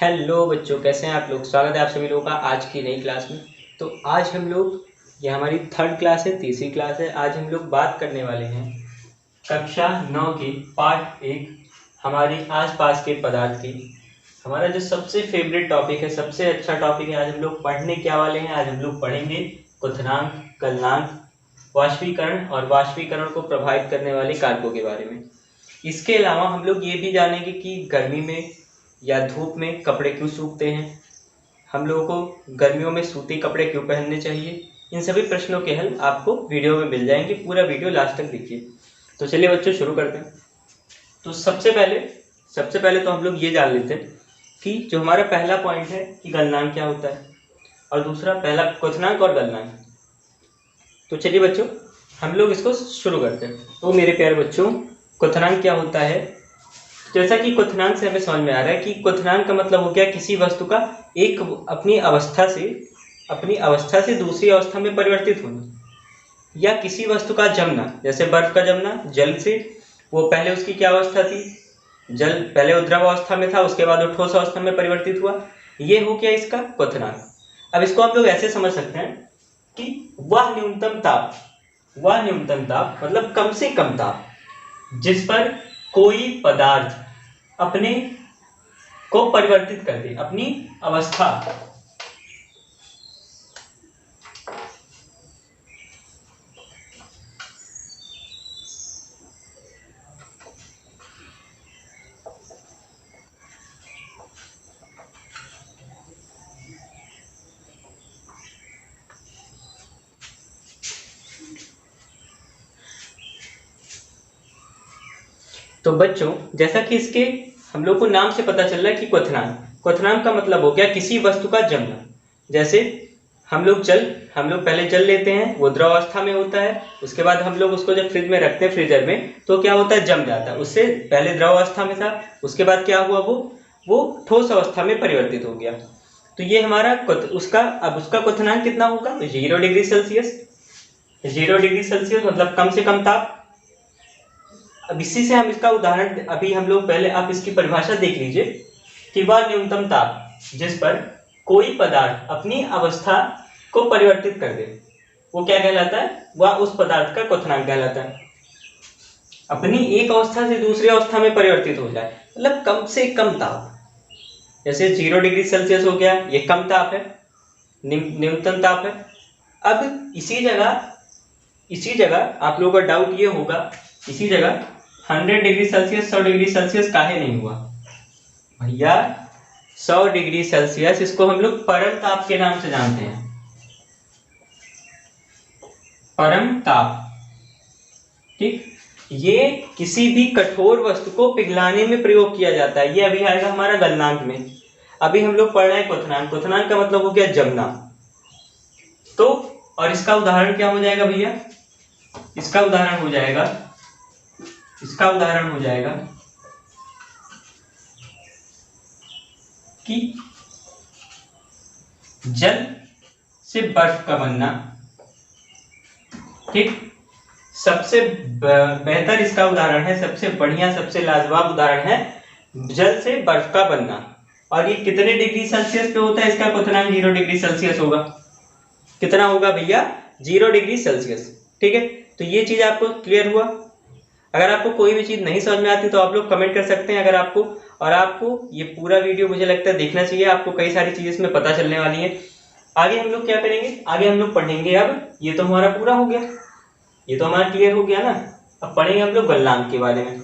Hello बच्चों, कैसे हैं आप लोग। स्वागत है आप सभी लोगों का आज की नई क्लास में। तो आज हम लोग, ये हमारी थर्ड क्लास है, तीसरी क्लास है। आज हम लोग बात करने वाले हैं कक्षा 9 की पार्ट 1 हमारी आसपास के पदार्थ की। हमारा जो सबसे फेवरेट टॉपिक है, सबसे अच्छा टॉपिक है। आज हम लोग पढ़ने क्या वाले हैं, आज हम लोग पढ़ेंगे क्वथनांक, गलनांक, वाष्पीकरण और वाष्पीकरण को प्रभावित करने वाले कारकों के बारे में। इसके अलावा हम लोग ये भी जानेंगे कि गर्मी में या धूप में कपड़े क्यों सूखते हैं, हम लोगों को गर्मियों में सूती कपड़े क्यों पहनने चाहिए। इन सभी प्रश्नों के हल आपको वीडियो में मिल जाएंगे। पूरा वीडियो लास्ट तक देखिए। तो चलिए बच्चों शुरू करते हैं। तो सबसे पहले तो हम लोग ये जान लेते हैं कि जो हमारा पहला पॉइंट है कि गलनांक क्या होता है, और दूसरा पहला क्वथनांक और गलनांक। तो चलिए बच्चों हम लोग इसको शुरू करते हैं। तो मेरे प्यारे बच्चों, क्वथनांक क्या होता है। जैसा कि क्वथनांक से हमें समझ में आ रहा है कि क्वथनांक का मतलब हो गया किसी वस्तु का एक अपनी अवस्था से दूसरी अवस्था में परिवर्तित होना, या किसी वस्तु का जमना। जैसे बर्फ का जमना जल से, वो पहले उसकी क्या अवस्था थी, जल पहले वो द्रव अवस्था में था, उसके बाद वो ठोस अवस्था में परिवर्तित हुआ। ये हो गया इसका क्वथनांक। अब इसको आप लोग ऐसे समझ सकते हैं कि वह न्यूनतम ताप मतलब कम से कम ताप जिस पर कोई पदार्थ अपने को परिवर्तित कर दे, अपनी अवस्था। तो बच्चों जैसा कि इसके हम लोग को नाम से पता चल रहा है कि क्वथनांक का मतलब हो गया किसी वस्तु का जमना। जैसे हम लोग पहले जल लेते हैं, वो द्रव अवस्था में होता है, उसके बाद हम लोग उसको जब फ्रिज में रखते हैं, फ्रीजर में, तो क्या होता है, जम जाता है। उससे पहले द्रव अवस्था में था, उसके बाद क्या हुआ, वो ठोस अवस्था में परिवर्तित हो गया। तो ये हमारा उसका क्वथनांक कितना होगा, 0 डिग्री सेल्सियस। 0 डिग्री सेल्सियस मतलब कम से कम ताप। अब इसी से हम इसका उदाहरण, अभी हम लोग पहले आप इसकी परिभाषा देख लीजिए कि वह न्यूनतम ताप जिस पर कोई पदार्थ अपनी अवस्था को परिवर्तित कर दे, वो क्या कहलाता है, वह उस पदार्थ का क्वथनांक कहलाता है। अपनी एक अवस्था से दूसरी अवस्था में परिवर्तित हो जाए, मतलब कम से कम ताप। जैसे 0 डिग्री सेल्सियस हो गया, ये कम ताप है, न्यूनतम ताप है। अब इसी जगह आप लोगों का डाउट ये होगा, इसी जगह 100 डिग्री सेल्सियस 100 डिग्री सेल्सियस काहे नहीं हुआ भैया। 100 डिग्री सेल्सियस इसको हम लोग परम ताप के नाम से जानते हैं। परम ताप, ठीक। ये किसी भी कठोर वस्तु को पिघलाने में प्रयोग किया जाता है। ये अभी आएगा हमारा गलनांक में। अभी हम लोग पढ़ रहे हैं क्वथनांक का मतलब हो गया जमना। तो और इसका उदाहरण क्या हो जाएगा भैया, इसका उदाहरण हो जाएगा कि जल से बर्फ का बनना, ठीक। सबसे बेहतर इसका उदाहरण है, सबसे बढ़िया, सबसे लाजवाब उदाहरण है जल से बर्फ का बनना। और ये कितने डिग्री सेल्सियस पे होता है, इसका क्वथनांक 0 डिग्री सेल्सियस होगा। कितना होगा भैया, 0 डिग्री सेल्सियस, ठीक है। तो ये चीज आपको क्लियर हुआ। अगर आपको कोई भी चीज नहीं समझ में आती तो आप लोग कमेंट कर सकते हैं। अगर आपको ये पूरा वीडियो मुझे लगता है देखना चाहिए, आपको कई सारी चीजें इसमें पता चलने वाली है। आगे हम लोग क्या करेंगे, आगे हम लोग पढ़ेंगे। अब ये तो हमारा पूरा हो गया, ये तो हमारा क्लियर हो गया ना। अब पढ़ेंगे हम लोग गलनांक के बारे में।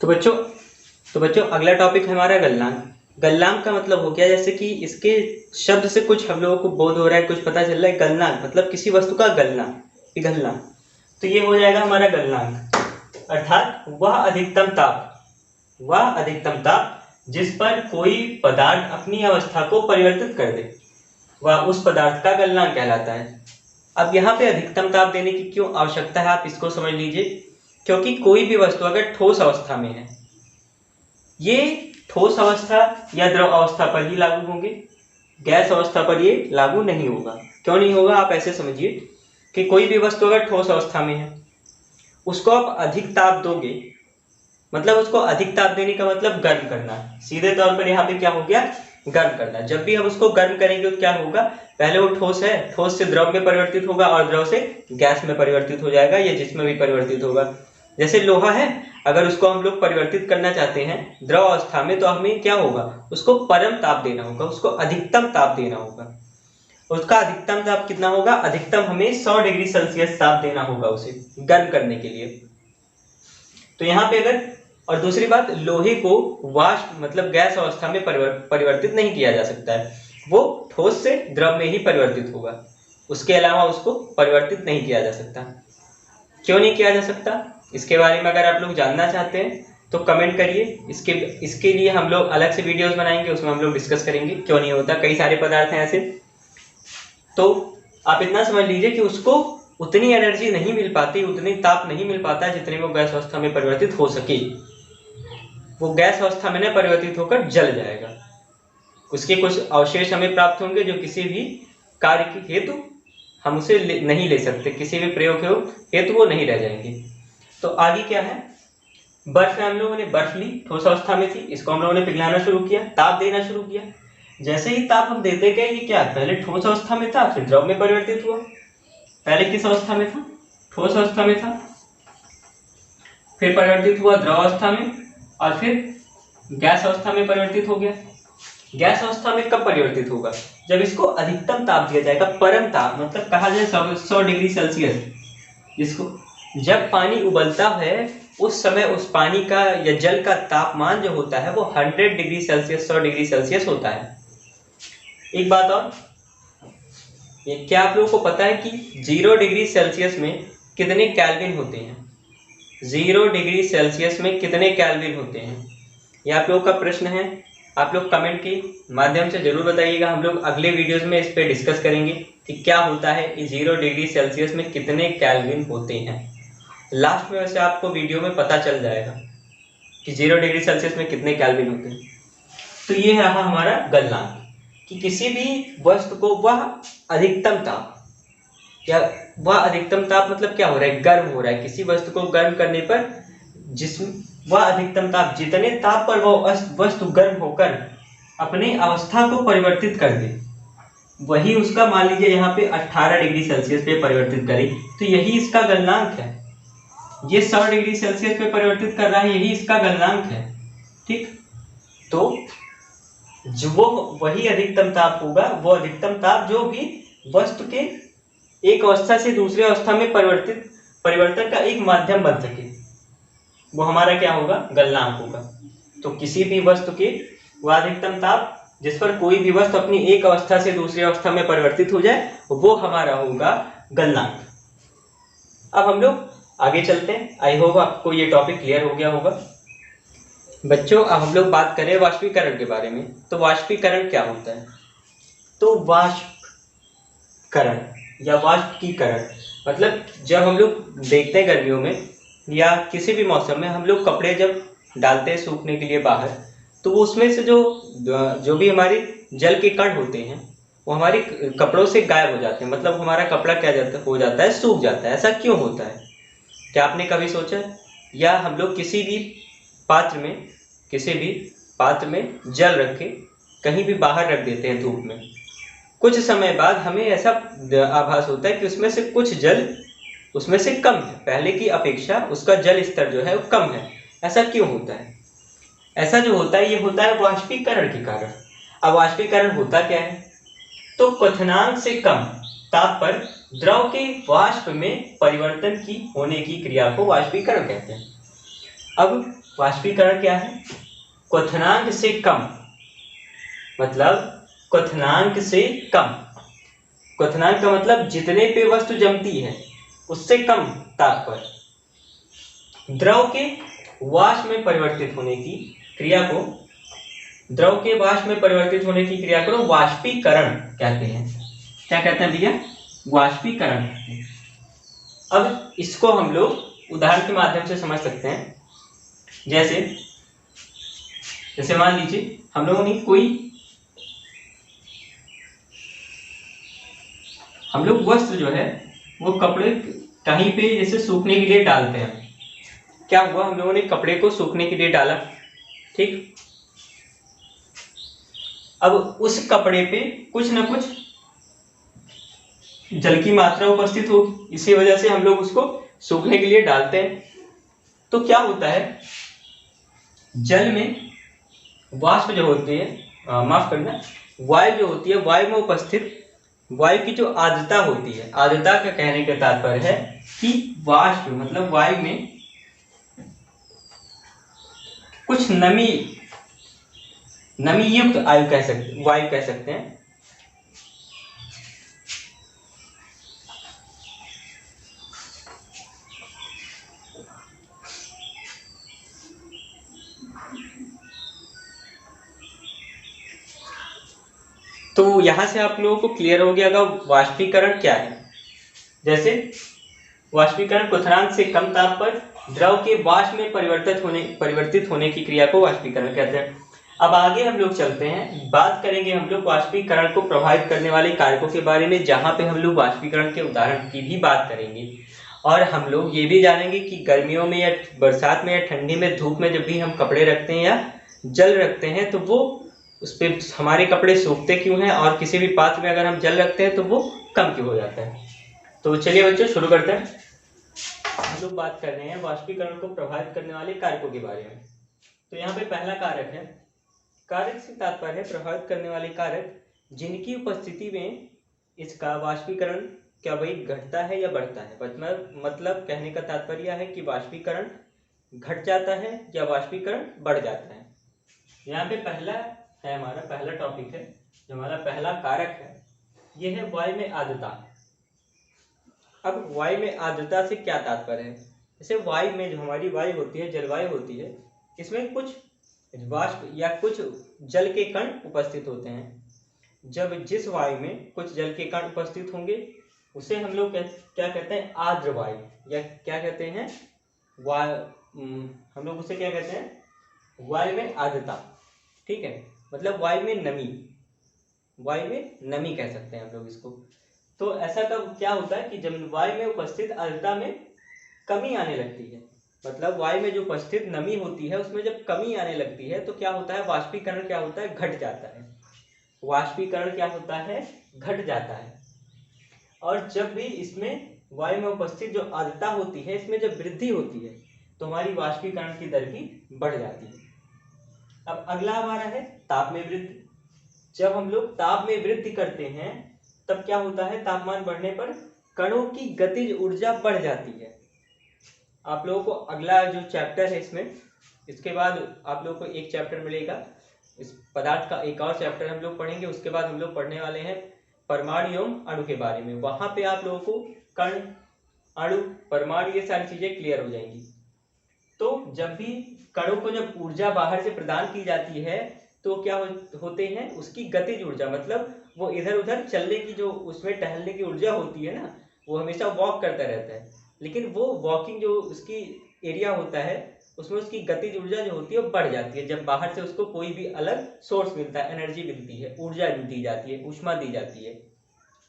तो बच्चों अगला टॉपिक है हमारा गलनांक। गलनांक का मतलब हो गया, जैसे कि इसके शब्द से कुछ हम लोगों को बोध हो रहा है, कुछ पता चल रहा है। गलनांक मतलब किसी वस्तु का गलना, पिघलना। तो ये हो जाएगा हमारा गलनांक, अर्थात वह अधिकतम ताप जिस पर कोई पदार्थ अपनी अवस्था को परिवर्तित कर दे, वह उस पदार्थ का गलनांक कहलाता है। अब यहाँ पे अधिकतम ताप देने की क्यों आवश्यकता है, आप इसको समझ लीजिए। क्योंकि कोई भी वस्तु अगर ठोस अवस्था में है, ये ठोस अवस्था या द्रव अवस्था पर ही लागू होंगे, गैस अवस्था पर ये लागू नहीं होगा। क्यों नहीं होगा, आप ऐसे समझिए कि कोई भी वस्तु अगर ठोस अवस्था में है, उसको आप अधिक ताप दोगे, मतलब उसको अधिक ताप देने का मतलब गर्म करना। सीधे तौर पर यहाँ पे क्या हो गया, गर्म करना। जब भी हम उसको गर्म करेंगे तो क्या होगा, पहले वो ठोस है, ठोस से द्रव में परिवर्तित होगा और द्रव से गैस में परिवर्तित हो जाएगा, या जिसमें भी परिवर्तित होगा। जैसे लोहा है, अगर उसको हम लोग परिवर्तित करना चाहते हैं द्रव अवस्था में, तो हमें क्या होगा, उसको परम ताप देना होगा, उसको अधिकतम ताप देना होगा। उसका अधिकतम ताप कितना होगा, अधिकतम हमें 100 डिग्री सेल्सियस ताप देना होगा उसे गर्म करने के लिए। तो यहाँ पे अगर, और दूसरी बात, लोहे को वाष्प मतलब गैस अवस्था में परिवर्तित नहीं किया जा सकता है, वो ठोस से द्रव में ही परिवर्तित होगा, उसके अलावा उसको परिवर्तित नहीं किया जा सकता। क्यों नहीं किया जा सकता, इसके बारे में अगर आप लोग जानना चाहते हैं तो कमेंट करिए। इसके लिए हम लोग अलग से वीडियोस बनाएंगे, उसमें हम लोग डिस्कस करेंगे क्यों नहीं होता। कई सारे पदार्थ हैं ऐसे। तो आप इतना समझ लीजिए कि उसको उतनी एनर्जी नहीं मिल पाती, उतनी ताप नहीं मिल पाता जितने वो गैस अवस्था में परिवर्तित हो सके। वो गैस अवस्था में न परिवर्तित होकर जल जाएगा, उसके कुछ अवशेष हमें प्राप्त होंगे जो किसी भी कार्य के हेतु हम उसे नहीं ले सकते, किसी भी प्रयोग हेतु वो नहीं रह जाएंगे। तो आगे क्या है, बर्फ में हम लोगों ने बर्फ ली, ठोस अवस्था में थी, इसको हम लोगों ने पिघलाना शुरू किया, ताप देना शुरू किया। जैसे ही ताप हम देते गए, ये क्या, पहले ठोस अवस्था में था, फिर द्रव में परिवर्तित हुआ। पहले किस अवस्था में था, ठोस अवस्था में था, फिर परिवर्तित हुआ द्रव अवस्था में, और फिर गैस अवस्था में परिवर्तित हो गया। गैस अवस्था में कब परिवर्तित होगा, जब इसको अधिकतम ताप दिया जाएगा, परम ताप मतलब कहा जाए 100 डिग्री सेल्सियस। इसको जब पानी उबलता है उस समय उस पानी का या जल का तापमान जो होता है वो 100 डिग्री सेल्सियस, 100 डिग्री सेल्सियस होता है। एक बात और, ये क्या आप लोगों को पता है कि 0 डिग्री सेल्सियस में कितने केल्विन होते हैं, 0 डिग्री सेल्सियस में कितने केल्विन होते हैं, ये आप लोगों का प्रश्न है। आप लोग कमेंट के माध्यम से जरूर बताइएगा, हम लोग अगले वीडियोस में इस पे डिस्कस करेंगे कि क्या होता है कि 0 डिग्री सेल्सियस में कितने केल्विन होते हैं। लास्ट में वैसे आपको वीडियो में पता चल जाएगा कि 0 डिग्री सेल्सियस में कितने केल्विन होते हैं। तो ये रहा हमारा गलनांक, कि किसी भी वस्तु को वह अधिकतम ताप, या वह अधिकतम ताप मतलब क्या हो रहा है, गर्म हो रहा है। किसी वस्तु को गर्म करने पर जिसमें वह अधिकतम ताप, जितने ताप पर वह वस्तु गर्म होकर अपने अवस्था को परिवर्तित कर दे, वही उसका, मान लीजिए यहाँ पे 18 डिग्री सेल्सियस पे परिवर्तित करे, तो यही इसका गलनांक है। ये 100 डिग्री सेल्सियस पे परिवर्तित कर रहा है, यही इसका गलनांक है। ठीक, तो जो वो वही अधिकतम ताप होगा, वो अधिकतम ताप जो भी वस्तु के एक अवस्था से दूसरी अवस्था में परिवर्तन का एक माध्यम बन सके, वो हमारा क्या होगा, गलनांक होगा। तो किसी भी वस्तु के वह अधिकतम ताप जिस पर कोई भी वस्तु अपनी एक अवस्था से दूसरी अवस्था में परिवर्तित हो जाए, वो हमारा होगा गलनांक। अब हम लोग आगे चलते हैं। आई होप आपको ये टॉपिक क्लियर हो गया होगा। बच्चों, अब हम लोग बात करें वाष्पीकरण के बारे में। तो वाष्पीकरण क्या होता है, तो वाष्पकरण या वाष्पीकरण मतलब जब हम लोग देखते हैं गर्मियों में या किसी भी मौसम में, हम लोग कपड़े जब डालते हैं सूखने के लिए बाहर, तो वो उसमें से जो भी हमारे जल के कण होते हैं वो हमारे कपड़ों से गायब हो जाते हैं। मतलब हमारा कपड़ा क्या हो जाता है, सूख जाता है। ऐसा क्यों होता है, क्या आपने कभी सोचा? या हम लोग किसी भी पात्र में जल रख के कहीं भी बाहर रख देते हैं धूप में, कुछ समय बाद हमें ऐसा आभास होता है कि उसमें से कुछ जल उसमें से कम है, पहले की अपेक्षा उसका जल स्तर जो है वो कम है। ऐसा क्यों होता है? ऐसा जो होता है, ये होता है वाष्पीकरण के कारण। अब वाष्पीकरण होता क्या है, तो क्वथनांक से कम ताप पर द्रव के वाष्प में परिवर्तन की होने की क्रिया को वाष्पीकरण कहते हैं। अब वाष्पीकरण क्या है? क्वथनांक से कम, मतलब क्वथनांक से कम। क्वथनांक का मतलब जितने पे वस्तु जमती है उससे कम ताप पर द्रव के वाष्प में परिवर्तित होने की क्रिया को, द्रव के वाष्प में परिवर्तित होने की क्रिया को वाष्पीकरण कहते हैं। क्या कहते हैं भैया? वाष्पीकरण। अब इसको हम लोग उदाहरण के माध्यम से समझ सकते हैं। जैसे जैसे मान लीजिए हम लोगों ने हम लोग वस्त्र जो है वो कपड़े कहीं पे जैसे सूखने के लिए डालते हैं। क्या हुआ? हम लोगों ने कपड़े को सूखने के लिए डाला, ठीक। अब उस कपड़े पे कुछ ना कुछ जल की मात्रा उपस्थित होगी, इसी वजह से हम लोग उसको सूखने के लिए डालते हैं। तो क्या होता है, जल में वाष्प जो होती है, माफ करना, वायु जो होती है, वायु में उपस्थित वायु की जो आर्द्रता होती है, आर्द्रता का कहने का तात्पर्य है कि वाष्प मतलब वायु में कुछ नमी युक्त वायु कह सकते हैं। तो यहां से आप लोगों को क्लियर हो गया होगा वाष्पीकरण क्या है। जैसे वाष्पीकरण क्वथनांक से कम ताप पर द्रव के वाष्प में परिवर्तित होने की क्रिया को वाष्पीकरण कहते हैं। अब आगे हम लोग चलते हैं, बात करेंगे हम लोग वाष्पीकरण को प्रभावित करने वाले कारकों के बारे में, जहां पे हम लोग वाष्पीकरण के उदाहरण की भी बात करेंगे। और हम लोग ये भी जानेंगे कि गर्मियों में या बरसात में या ठंडी में धूप में जब भी हम कपड़े रखते हैं या जल रखते हैं तो वो उस पर हमारे कपड़े सूखते क्यों हैं, और किसी भी पात्र में अगर हम जल रखते हैं तो वो कम क्यों हो जाता है। तो चलिए बच्चों शुरू करते हैं। हम लोग बात कर रहे हैं वाष्पीकरण को प्रभावित करने वाले कारकों के बारे में। तो यहाँ पे पहला कारक है, कारक से तात्पर्य है प्रभावित करने वाले कारक जिनकी उपस्थिति में इसका वाष्पीकरण क्या भाई घटता है या बढ़ता है। मतलब कहने का तात्पर्य है कि वाष्पीकरण घट जाता है या वाष्पीकरण बढ़ जाता है। यहाँ पे पहला है, हमारा पहला टॉपिक है, जो हमारा पहला कारक है यह है वायु में आर्द्रता। अब वायु में आर्द्रता से क्या तात्पर्य है? जैसे वायु में जो हमारी वायु होती है, जलवायु होती है, इसमें कुछ वाष्प या कुछ जल के कण उपस्थित होते हैं। जब जिस वायु में कुछ जल के कण उपस्थित होंगे उसे हम लोग क्या कहते हैं? आर्द्र वायु, या क्या कहते हैं? हम लोग उसे क्या कहते हैं? वायु में आर्द्रता, ठीक है। मतलब वायु में नमी कह सकते हैं हम लोग इसको। तो ऐसा कब क्या होता है कि जब वायु में उपस्थित आर्द्रता में कमी आने लगती है, मतलब वायु में जो उपस्थित नमी होती है उसमें जब कमी आने लगती है तो क्या होता है? वाष्पीकरण क्या होता है? घट जाता है। वाष्पीकरण क्या होता है? घट जाता है। और जब भी इसमें वायु में उपस्थित जो आर्द्रता होती है इसमें जब वृद्धि होती है तो हमारी वाष्पीकरण की दर भी बढ़ जाती है। अब अगला हमारा है ताप में वृद्धि। जब हम लोग ताप में वृद्धि करते हैं तब क्या होता है? तापमान बढ़ने पर कणों की गतिज ऊर्जा बढ़ जाती है। आप लोगों को अगला जो चैप्टर है इसमें, इसके बाद आप लोगों को एक चैप्टर मिलेगा, इस पदार्थ का एक और चैप्टर हम लोग पढ़ेंगे। उसके बाद हम लोग पढ़ने वाले हैं परमाणु एवं अणु के बारे में। वहां पे आप लोगों को कण, अणु, परमाणु ये सारी चीजें क्लियर हो जाएंगी। तो जब भी कणों को जब ऊर्जा बाहर से प्रदान की जाती है तो क्या होते हैं? उसकी गतिज ऊर्जा, मतलब वो इधर उधर चलने की जो उसमें टहलने की ऊर्जा होती है ना, वो हमेशा वॉक करता रहता है, लेकिन वो वॉकिंग जो उसकी एरिया होता है उसमें उसकी गतिज ऊर्जा जो होती है वो बढ़ जाती है जब बाहर से उसको कोई भी अलग सोर्स मिलता है, एनर्जी मिलती है, ऊर्जा दी जाती है, ऊष्मा दी जाती है,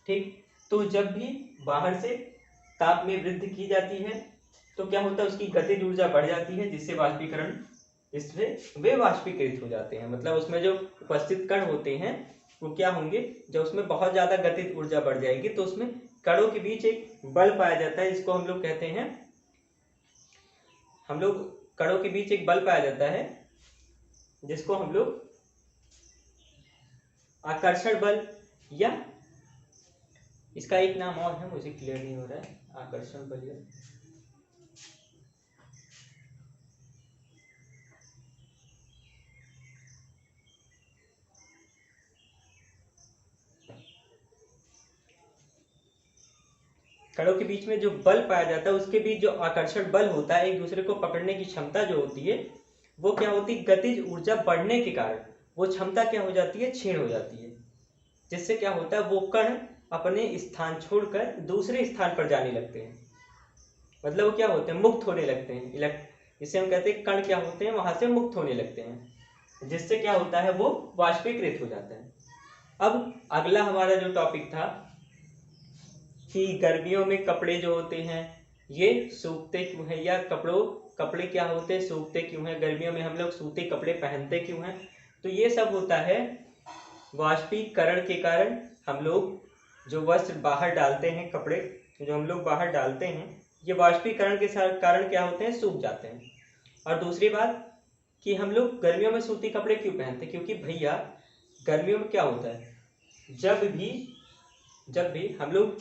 ठीक। तो जब भी बाहर से ताप में वृद्धि की जाती है तो क्या होता है? उसकी गतिज ऊर्जा बढ़ जाती है, जिससे वाष्पीकरण, इससे वे वाष्पीकृत हो जाते हैं। मतलब उसमें जो उपस्थित कण होते हैं वो क्या होंगे? जब उसमें बहुत ज्यादा गतिज ऊर्जा बढ़ जाएगी तो उसमें कणों के बीच एक बल पाया जाता है, जिसको हम लोग कहते हैं, हम लोग कणों के बीच एक बल पाया जाता है जिसको हम लोग आकर्षण बल, या इसका एक नाम और है, मुझे क्लियर नहीं हो रहा है, आकर्षण बल या कणों के बीच में जो बल पाया जाता है उसके बीच जो आकर्षण बल होता है, एक दूसरे को पकड़ने की क्षमता जो होती है, वो क्या होती है, गतिज ऊर्जा बढ़ने के कारण वो क्षमता क्या हो जाती है, क्षीण हो जाती है। जिससे क्या होता है, वो कण अपने स्थान छोड़कर दूसरे स्थान पर जाने लगते हैं। मतलब वो क्या होते हैं, मुक्त होने लगते हैं। जिसे हम कहते हैं कण क्या होते हैं, वहां से मुक्त होने लगते हैं, जिससे क्या होता है, वो वाष्पीकृत हो जाता है। अब अगला हमारा जो टॉपिक था कि गर्मियों में कपड़े जो होते हैं ये सूखते क्यों हैं, या कपड़े क्या होते हैं, सूखते क्यों हैं, गर्मियों में हम लोग सूती कपड़े पहनते क्यों हैं। तो ये सब होता है वाष्पीकरण के कारण। हम लोग जो वस्त्र बाहर डालते हैं, कपड़े जो हम लोग बाहर डालते हैं, ये वाष्पीकरण के कारण क्या होते हैं, सूख जाते हैं। और दूसरी बात कि हम लोग गर्मियों में सूती कपड़े क्यों पहनते हैं, क्योंकि भैया गर्मियों में क्या होता है, जब भी हम लोग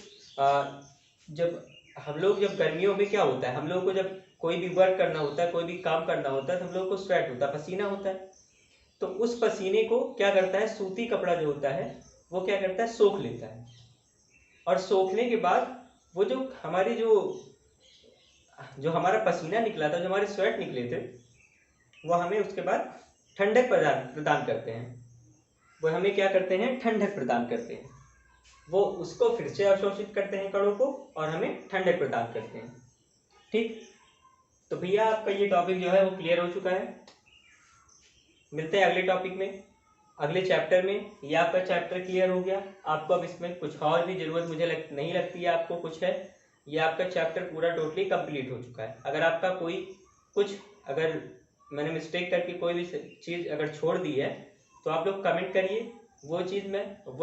जब गर्मियों में क्या होता है, हम लोग को जब कोई भी वर्क करना होता है, कोई भी काम करना होता है, तो हम लोग को स्वेट होता है, पसीना होता है। तो उस पसीने को क्या करता है, सूती कपड़ा जो होता है वो क्या करता है, सोख लेता है। और सोखने के बाद वो जो हमारा पसीना निकला था, जो हमारे स्वेट निकले थे, वो हमें उसके बाद ठंडक प्रदान करते हैं। वो हमें क्या करते हैं, ठंडक प्रदान करते हैं। वो उसको फिर से अवशोषित करते हैं कणों को और हमें ठंडक प्रदान करते हैं। ठीक, तो भैया आपका ये टॉपिक जो है वो क्लियर हो चुका है। मिलते हैं अगले टॉपिक में, अगले चैप्टर में। ये आपका चैप्टर क्लियर हो गया। आपको अब इसमें कुछ और भी जरूरत मुझे नहीं लगती है आपको कुछ है। ये आपका चैप्टर पूरा टोटली कंप्लीट हो चुका है। अगर आपका अगर मैंने मिस्टेक करके कोई भी चीज़ अगर छोड़ दी है तो आप लोग कमेंट करिए, वो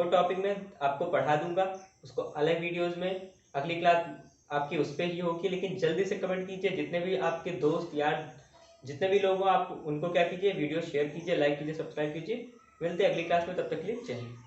टॉपिक मैं आपको पढ़ा दूंगा, उसको अलग वीडियोस में। अगली क्लास आपकी उस पर ही होगी, लेकिन जल्दी से कमेंट कीजिए। जितने भी आपके दोस्त यार जितने भी लोग हो, आप उनको क्या कीजिए, वीडियो शेयर कीजिए, लाइक कीजिए, सब्सक्राइब कीजिए। मिलते हैं अगली क्लास में, तब तक के लिए जय हिंद।